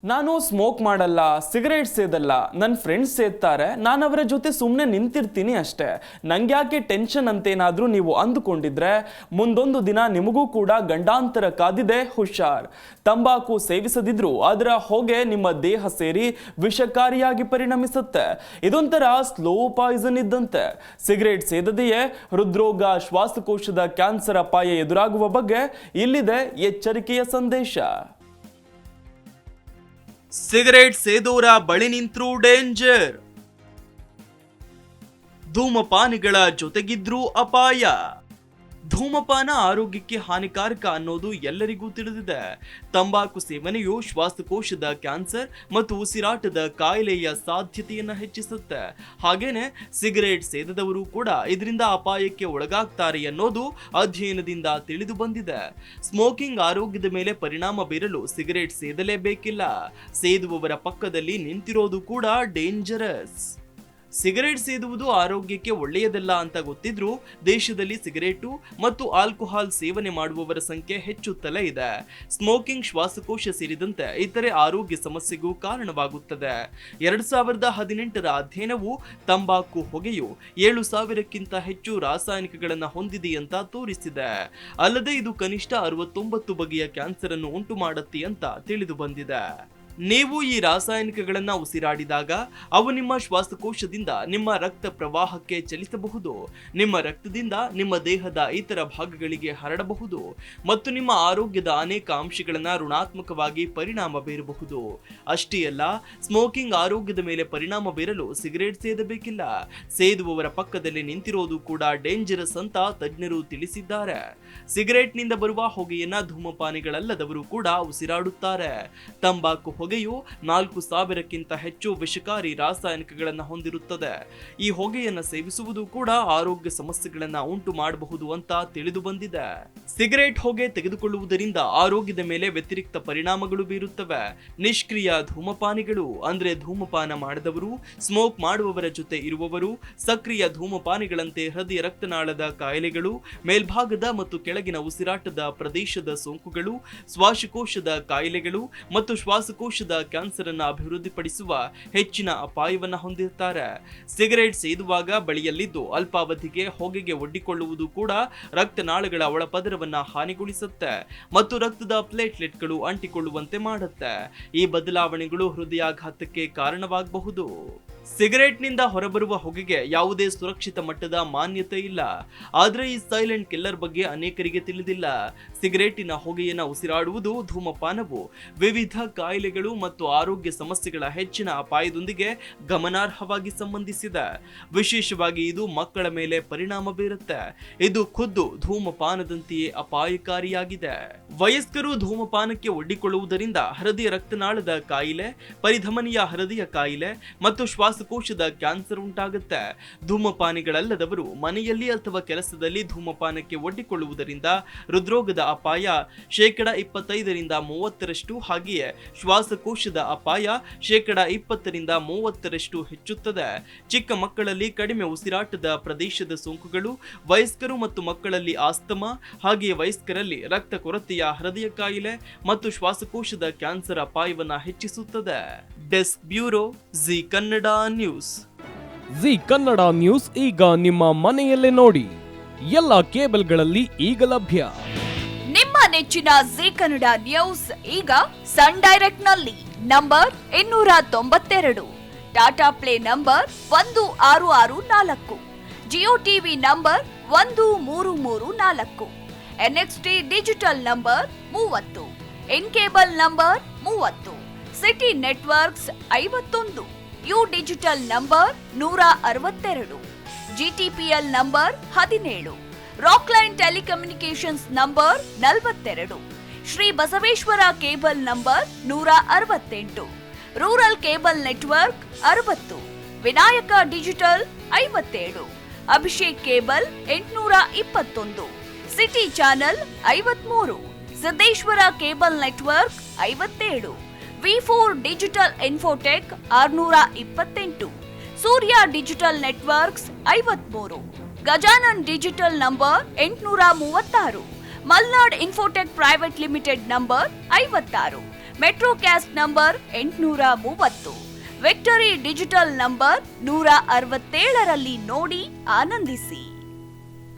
ನಾನು ಸ್ಮೋಕ್ ಮಾಡಲ್ಲ, ಸಿಗರೇಟ್ ಸೇದಲ್ಲ, ನನ್ನ ಫ್ರೆಂಡ್ಸ್ ಸೇದ್ತಾರೆ, ನಾನು ಅವರ ಜೊತೆ ಸುಮ್ಮನೆ ನಿಂತಿರ್ತೀನಿ ಅಷ್ಟೇ. ನಂಗ್ಯಾಕೆ ಟೆನ್ಷನ್ ಅಂತೇನಾದರೂ ನೀವು ಅಂದುಕೊಂಡಿದ್ರೆ ಮುಂದೊಂದು ದಿನ ನಿಮಗೂ ಕೂಡ ಗಂಡಾಂತರ ಕಾದಿದೆ, ಹುಷಾರ್. ತಂಬಾಕು ಸೇವಿಸದಿದ್ರೂ ಅದರ ಹೊಗೆ ನಿಮ್ಮ ದೇಹ ಸೇರಿ ವಿಷಕಾರಿಯಾಗಿ ಪರಿಣಮಿಸುತ್ತೆ. ಇದೊಂಥರ ಸ್ಲೋ ಪಾಯ್ಸನ್ ಇದ್ದಂತೆ. ಸಿಗರೇಟ್ ಸೇದದೆಯೇ ಹೃದ್ರೋಗ, ಶ್ವಾಸಕೋಶದ ಕ್ಯಾನ್ಸರ್ ಅಪಾಯ ಎದುರಾಗುವ ಬಗ್ಗೆ ಇಲ್ಲಿದೆ ಎಚ್ಚರಿಕೆಯ ಸಂದೇಶ. ಸಿಗರೇಟ್ ಸೇದೋರ ಬಳಿ ನಿಂತ್ರೂ ಡೇಂಜರ್, ಧೂಮಪಾನಿಗಳ ಜೊತೆಗಿದ್ರೂ ಅಪಾಯ. ಧೂಮಪಾನ ಆರೋಗ್ಯಕ್ಕೆ ಹಾನಿಕಾರಕ ಅನ್ನೋದು ಎಲ್ಲರಿಗೂ ತಿಳಿದಿದೆ. ತಂಬಾಕು ಸೇವನೆಯು ಶ್ವಾಸಕೋಶದ ಕ್ಯಾನ್ಸರ್ ಮತ್ತು ಉಸಿರಾಟದ ಕಾಯಿಲೆಯ ಸಾಧ್ಯತೆಯನ್ನು ಹೆಚ್ಚಿಸುತ್ತೆ. ಹಾಗೇನೆ ಸಿಗರೇಟ್ ಸೇದದವರು ಕೂಡ ಇದರಿಂದ ಅಪಾಯಕ್ಕೆ ಒಳಗಾಗ್ತಾರೆ ಅನ್ನೋದು ಅಧ್ಯಯನದಿಂದ ತಿಳಿದು ಬಂದಿದೆ. ಸ್ಮೋಕಿಂಗ್ ಆರೋಗ್ಯದ ಮೇಲೆ ಪರಿಣಾಮ ಬೀರಲು ಸಿಗರೇಟ್ ಸೇದಲೇಬೇಕಿಲ್ಲ. ಸೇದುವವರ ಪಕ್ಕದಲ್ಲಿ ನಿಂತಿರೋದು ಕೂಡ ಡೇಂಜರಸ್. ಸಿಗರೇಟ್ ಸೇದುವುದು ಆರೋಗ್ಯಕ್ಕೆ ಒಳ್ಳೆಯದಲ್ಲ ಅಂತ ಗೊತ್ತಿದ್ರೂ ದೇಶದಲ್ಲಿ ಸಿಗರೇಟು ಮತ್ತು ಆಲ್ಕೋಹಾಲ್ ಸೇವನೆ ಮಾಡುವವರ ಸಂಖ್ಯೆ ಹೆಚ್ಚುತ್ತಲೇ ಇದೆ. ಸ್ಮೋಕಿಂಗ್ ಶ್ವಾಸಕೋಶ ಸೇರಿದಂತೆ ಇತರೆ ಆರೋಗ್ಯ ಸಮಸ್ಯೆಗೂ ಕಾರಣವಾಗುತ್ತದೆ. 2018ರ ಅಧ್ಯಯನವು ತಂಬಾಕು ಹೊಗೆಯು 7,000ಕ್ಕಿಂತ ಹೆಚ್ಚು ರಾಸಾಯನಿಕಗಳನ್ನು ಹೊಂದಿದೆ ಅಂತ ತೋರಿಸಿದೆ. ಅಲ್ಲದೆ ಇದು ಕನಿಷ್ಠ 69 ಬಗೆಯ ಕ್ಯಾನ್ಸರ್ ಅನ್ನು ಉಂಟು ಮಾಡುತ್ತೆ ಅಂತ ತಿಳಿದು ಬಂದಿದೆ. ನೀವು ಈ ರಾಸಾಯನಿಕಗಳನ್ನು ಉಸಿರಾಡಿದಾಗ ಅವು ನಿಮ್ಮ ಶ್ವಾಸಕೋಶದಿಂದ ನಿಮ್ಮ ರಕ್ತ ಪ್ರವಾಹಕ್ಕೆ ಚಲಿಸಬಹುದು, ನಿಮ್ಮ ರಕ್ತದಿಂದ ನಿಮ್ಮ ದೇಹದ ಇತರ ಭಾಗಗಳಿಗೆ ಹರಡಬಹುದು ಮತ್ತು ನಿಮ್ಮ ಆರೋಗ್ಯದ ಅನೇಕ ಅಂಶಗಳನ್ನು ಋಣಾತ್ಮಕವಾಗಿ ಪರಿಣಾಮ ಬೀರಬಹುದು. ಅಷ್ಟೇ ಅಲ್ಲ, ಸ್ಮೋಕಿಂಗ್ ಆರೋಗ್ಯದ ಮೇಲೆ ಪರಿಣಾಮ ಬೀರಲು ಸಿಗರೇಟ್ ಸೇದಬೇಕಿಲ್ಲ. ಸೇದುವವರ ಪಕ್ಕದಲ್ಲಿ ನಿಂತಿರೋದು ಕೂಡ ಡೇಂಜರಸ್ ಅಂತ ತಜ್ಞರು ತಿಳಿಸಿದ್ದಾರೆ. ಸಿಗರೇಟ್ನಿಂದ ಬರುವ ಹೊಗೆಯನ್ನ ಧೂಮಪಾನಿಗಳಲ್ಲದವರು ಕೂಡ ಉಸಿರಾಡುತ್ತಾರೆ. ತಂಬಾಕು ಹೊಗೆಯು 4,000ಕ್ಕಿಂತ ಹೆಚ್ಚು ವಿಷಕಾರಿ ರಾಸಾಯನಿಕಗಳನ್ನು ಹೊಂದಿರುತ್ತದೆ. ಈ ಹೊಗೆಯನ್ನು ಸೇವಿಸುವುದು ಕೂಡ ಆರೋಗ್ಯ ಸಮಸ್ಯೆಗಳನ್ನು ಉಂಟು ಮಾಡಬಹುದು ಅಂತ ತಿಳಿದು ಬಂದಿದೆ. ಸಿಗರೇಟ್ ಹೊಗೆ ತೆಗೆದುಕೊಳ್ಳುವುದರಿಂದ ಆರೋಗ್ಯದ ಮೇಲೆ ವ್ಯತಿರಿಕ್ತ ಪರಿಣಾಮಗಳು ಬೀರುತ್ತವೆ. ನಿಷ್ಕ್ರಿಯ ಧೂಮಪಾನಿಗಳು ಅಂದ್ರೆ ಧೂಮಪಾನ ಮಾಡದವರು, ಸ್ಮೋಕ್ ಮಾಡುವವರ ಜೊತೆ ಇರುವವರು, ಸಕ್ರಿಯ ಧೂಮಪಾನಿಗಳಂತೆ ಹೃದಯ ರಕ್ತನಾಳದ ಕಾಯಿಲೆಗಳು, ಮೇಲ್ಭಾಗದ ಮತ್ತು ಕೆಳಗಿನ ಉಸಿರಾಟದ ಪ್ರದೇಶದ ಸೋಂಕುಗಳು, ಶ್ವಾಸಕೋಶದ ಕಾಯಿಲೆಗಳು ಮತ್ತು ಶ್ವಾಸಕೋಶದ ಕ್ಯಾನ್ಸರ್ ಅನ್ನು ಅಭಿವೃದ್ಧಿಪಡಿಸುವ ಹೆಚ್ಚಿನ ಅಪಾಯವನ್ನ ಹೊಂದಿರುತ್ತಾರೆ. ಸಿಗರೇಟ್ ಸೇದುವಾಗ ಬಳಿಯಲ್ಲಿದ್ದು ಅಲ್ಪಾವಧಿಗೆ ಹೊಗೆಗೆ ಒಡ್ಡಿಕೊಳ್ಳುವುದು ಕೂಡ ರಕ್ತನಾಳಗಳ ಒಳಪದರವನ್ನ ಹಾನಿಗೊಳಿಸುತ್ತೆ ಮತ್ತು ರಕ್ತದ ಪ್ಲೇಟ್ಲೆಟ್ಗಳು ಅಂಟಿಕೊಳ್ಳುವಂತೆ ಮಾಡುತ್ತೆ. ಈ ಬದಲಾವಣೆಗಳು ಹೃದಯಾಘಾತಕ್ಕೆ ಕಾರಣವಾಗಬಹುದು. ಸಿಗರೇಟ್ನಿಂದ ಹೊರಬರುವ ಹೊಗೆಗೆ ಯಾವುದೇ ಸುರಕ್ಷಿತ ಮಟ್ಟದ ಮಾನ್ಯತೆ ಇಲ್ಲ. ಆದರೆ ಈ ಸೈಲೆಂಟ್ ಕಿಲ್ಲರ್ ಬಗ್ಗೆ ಅನೇಕರಿಗೆ ತಿಳಿದಿಲ್ಲ. ಸಿಗರೇಟಿನ ಹೊಗೆಯನ್ನು ಉಸಿರಾಡುವುದು, ಧೂಮಪಾನವು ವಿವಿಧ ಕಾಯಿಲೆಗಳು ಮತ್ತು ಆರೋಗ್ಯ ಸಮಸ್ಯೆಗಳ ಹೆಚ್ಚಿನ ಅಪಾಯದೊಂದಿಗೆ ಗಮನಾರ್ಹವಾಗಿ ಸಂಬಂಧಿಸಿದೆ. ವಿಶೇಷವಾಗಿ ಇದು ಮಕ್ಕಳ ಮೇಲೆ ಪರಿಣಾಮ ಬೀರುತ್ತೆ. ಇದು ಖುದ್ದು ಧೂಮಪಾನದಂತೆಯೇ ಅಪಾಯಕಾರಿಯಾಗಿದೆ. ವಯಸ್ಕರು ಧೂಮಪಾನಕ್ಕೆ ಒಡ್ಡಿಕೊಳ್ಳುವುದರಿಂದ ಹೃದಯ ರಕ್ತನಾಳದ ಕಾಯಿಲೆ, ಪರಿಧಮನಿಯ ಹೃದಯ ಕಾಯಿಲೆ ಮತ್ತು ಶ್ವಾಸಕೋಶದ ಕ್ಯಾನ್ಸರ್ ಉಂಟಾಗುತ್ತೆ. ಧೂಮಪಾನಿಗಳಲ್ಲದವರು ಮನೆಯಲ್ಲಿ ಅಥವಾ ಕೆಲಸದಲ್ಲಿ ಧೂಮಪಾನಕ್ಕೆ ಒಡ್ಡಿಕೊಳ್ಳುವುದರಿಂದ ಹೃದ್ರೋಗದ ಅಪಾಯ 25% ಹಾಗೆಯೇ ಶ್ವಾಸಕೋಶದ ಅಪಾಯ 20% ಹೆಚ್ಚುತ್ತದೆ. ಚಿಕ್ಕ ಮಕ್ಕಳಲ್ಲಿ ಕಡಿಮೆ ಉಸಿರಾಟದ ಪ್ರದೇಶದ ಸೋಂಕುಗಳು, ವಯಸ್ಕರು ಮತ್ತು ಮಕ್ಕಳಲ್ಲಿ ಆಸ್ತಮಾ, ಹಾಗೆಯೇ ವಯಸ್ಕರಲ್ಲಿ ರಕ್ತ ಕೊರತೆಯ ಹೃದಯ ಕಾಯಿಲೆ ಮತ್ತು ಶ್ವಾಸಕೋಶದ ಕ್ಯಾನ್ಸರ್ ಅಪಾಯವನ್ನ ಹೆಚ್ಚಿಸುತ್ತದೆ. Desk bureau, G Kannada news. G Kannada news ಈಗ ನಿಮ್ಮ ಮನೆಯಲ್ಲೇ ನೋಡಿ. ಎಲ್ಲ ಕೇಬಲ್ಗಳಲ್ಲಿ ಈಗ ಲಭ್ಯ. ನಿಮ್ಮ ನೆಚ್ಚಿನ ಜಿ ಕನ್ನಡ ನ್ಯೂಸ್ ಈಗ ಸನ್ ಡೈರೆಕ್ಟ್ ನಲ್ಲಿ number 292, Tata play number 1664, Jio TV number 1334, NXT digital number 30, N cable number 30, city networks 51, U digital number 162, GTPL number 17, Rockline telecommunications number 42, Shri Basaveshwara cable number 168, rural cable network 60, Vinayaka digital 57, Abhishek cable 821, city channel 53, Siddeshwara cable network 57, V4 digital Infotech 628, ಸೂರ್ಯ digital networks 53, Gajanan digital number 836, Malnad infotech private limited number 56, metro cast number 830, victory digital number 167ರಲ್ಲಿ ನೋಡಿ ಆನಂದಿಸಿ.